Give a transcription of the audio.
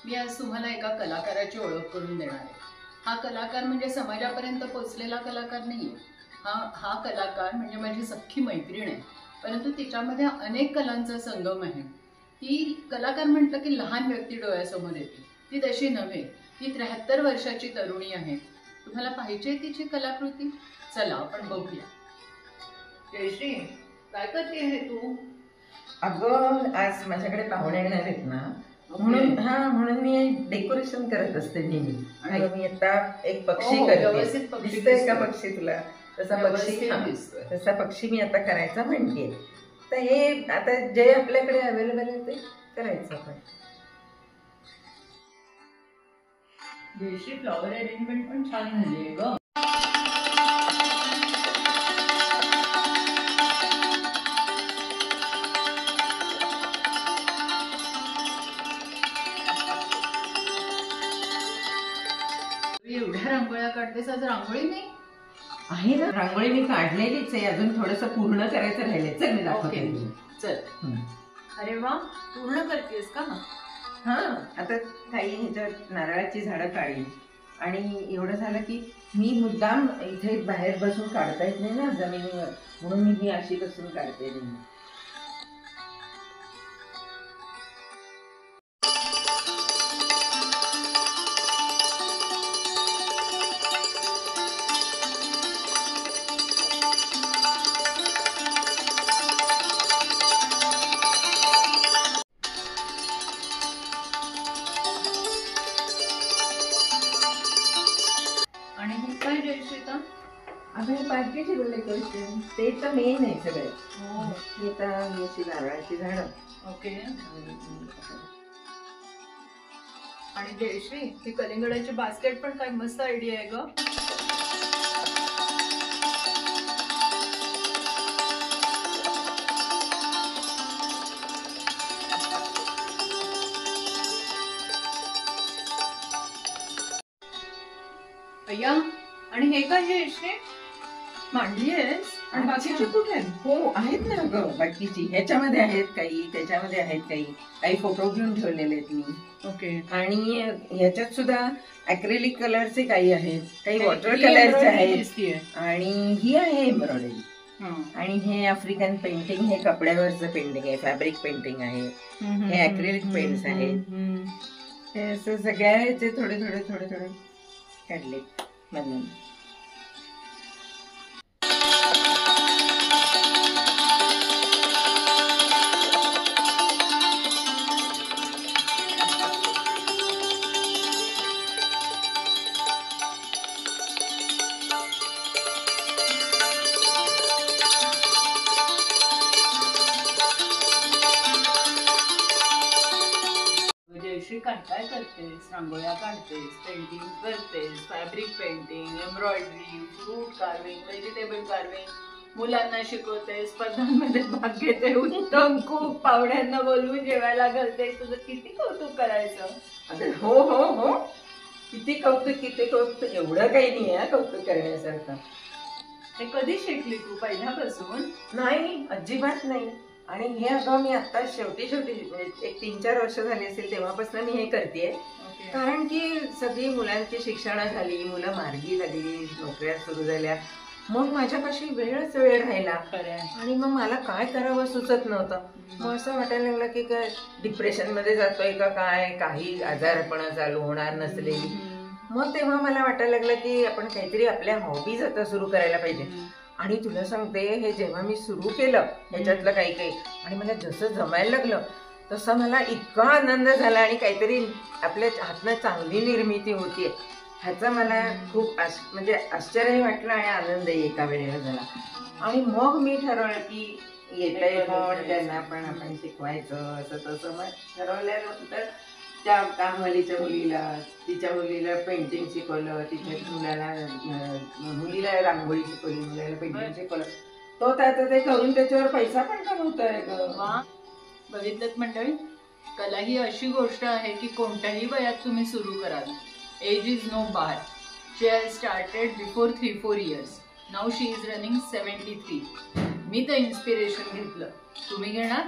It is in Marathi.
मी आज तुम्हाला एका कलाकाराची ओळख करून देणार आहे। हा कलाकार म्हणजे समाजापर्यंत पोहोचलेला कलाकार नाहीये। हा कलाकार म्हणजे माझी सख्खी मैत्रीण आहे, परंतु तिच्यामध्ये अनेक कलांचा संगम आहे। ती कलाकार म्हटलं की लहान व्यक्ती डोळ्यासमोर येते, ती तशी नव्हे। ती 73 वर्षाची तरुणी आहे। तुम्हाला पाहिजे तिची कलाकृती? चला आपण बघूया। जयश्री, काय करते हे तू? अगं आज माझ्याकडे पाहुणे येणार आहेत ना, म्हणून मी डेकोरेशन करत असते नेहमी। आणि मी आता एक पक्षी करते, दिसतोय का पक्षी तुला? तसा पक्षी मी आता करायचा म्हणते। तर हे आता जे आपल्याकडे अवेलेबल आहे ते करायचं आपण। जयश्री, फ्लॉवर अरेंजमेंट पण छान झाली आहे ग। एवढ्या रांगोळ्या काढतेस, आज रांगोळी नाही आहे ना? रांगोळी मी काढलेलीच आहे, अजून थोडंसं पूर्ण करायचं राहिलंय। चल मी दाखवते। चल। अरे वा, पूर्ण करतेस का? हा, आता काही ह्याच्यात नारळाची झाडं काढली आणि एवढं झालं की मी मुद्दाम इथे बाहेर बसून काढता येत नाही ना जमिनीवर, म्हणून मी अशी बसून काढते नाही। आणि हे काय जयश्रीता? आपल्या पार्टीची डेकोरेशन ते तर मेन आहे सगळं। हे आता मी अशी नारळाची झाडं। ओके। आणि जयश्री, हे कलिंगडाचे बास्केट पण काय मस्त आयडिया आहे ग। अय्या, आणि हे काय जयश्री? मांडली आहेस? आणि बाकीचे कुठे आहेत? हो आहेत ना ग, बाकीची ह्याच्यामध्ये आहेत काही, त्याच्यामध्ये आहेत काही फोटो घेऊन ठेवलेले आहेत मी। ओके। आणि ह्याच्यात सुद्धा अक्रेलिक कलरचे काही आहेत, काही वॉटर कलरचे आहेत, आणि ही आहे एम्ब्रॉयडरी। आणि हे आफ्रिकन पेंटिंग, हे कपड्यावरचं पेंटिंग आहे, फॅब्रिक पेंटिंग आहे, हे अक्रेलिक पेंट्स आहेत। हे असं सगळ्याचे थोडे थोडे थोडे थोडे काढले म्हणून। जयश्री, काय काय करतेस? रांगोळ्या काढतेस, पेंटिंग करतेस, fabric painting, embroidery, fruit carving, vegetable carving, मुलांना शिकवतेस, स्पर्धांमध्ये भाग घेते, उत्तम खूप पाहुण्यांना बोलवून जेवायला घालतेस। तुझं किती कौतुक करायचं। हो हो हो, किती कौतुक, एवढं काही नाही आहे कौतुक करण्यासारखं। हे कधी शिकली तू? पहिल्यापासून? नाही, अजिबात नाही। आणि हे अगं मी आता शेवटी एक 3-4 वर्ष झाली असेल तेव्हापासून मी हे करतेय। कारण की सगळी मुलांची शिक्षण झाली, मुलं मार्गी लागली, नोकऱ्या सुरू झाल्या, मग माझ्यापाशी वेळच वेळ राहिला आणि मग मला काय करावं सुचत नव्हतं। मग असं वाटायला लागलं की काय डिप्रेशन मध्ये जातोय का काय, काही आजारपणा चालू होणार नसलेली। मग तेव्हा मला वाटायला लागलं की आपण काहीतरी आपल्या हॉबीज आता सुरू करायला पाहिजे। आणि तुला सांगते, हे जेव्हा मी सुरू केलं ह्याच्यातलं काही आणि मला जसं जमायला लागलं तसं मला इतका आनंद झाला आणि काहीतरी आपल्या हातनं चांगली निर्मिती होतीये ह्याचा मला खूप म्हणजे आश्चर्यही वाटलं आणि आनंदही एका वेळेला झाला। आणि मग मी ठरवलं की येतंय पण त्यांना पण आपण शिकवायचं, असं तसं मग ठरवल्यानंतर त्या कामवालीच्या मुलीला, तिच्या मुलीला पेंटिंग शिकवलं, तिच्या मुलीला रांगोळी शिकवली, मुलाला पेंटिंग शिकवलं। तो आता ते करून त्याच्यावर पैसा पण कमवतोय ग। बघितलं मंडळी, कला ही अशी गोष्ट आहे की कोणत्याही वयात तुम्ही सुरू कराल। Age is no bar. She has started before 3-4 years. Now she is running 73. मी तर इन्स्पिरेशन घेतलं, तुम्ही घेणार?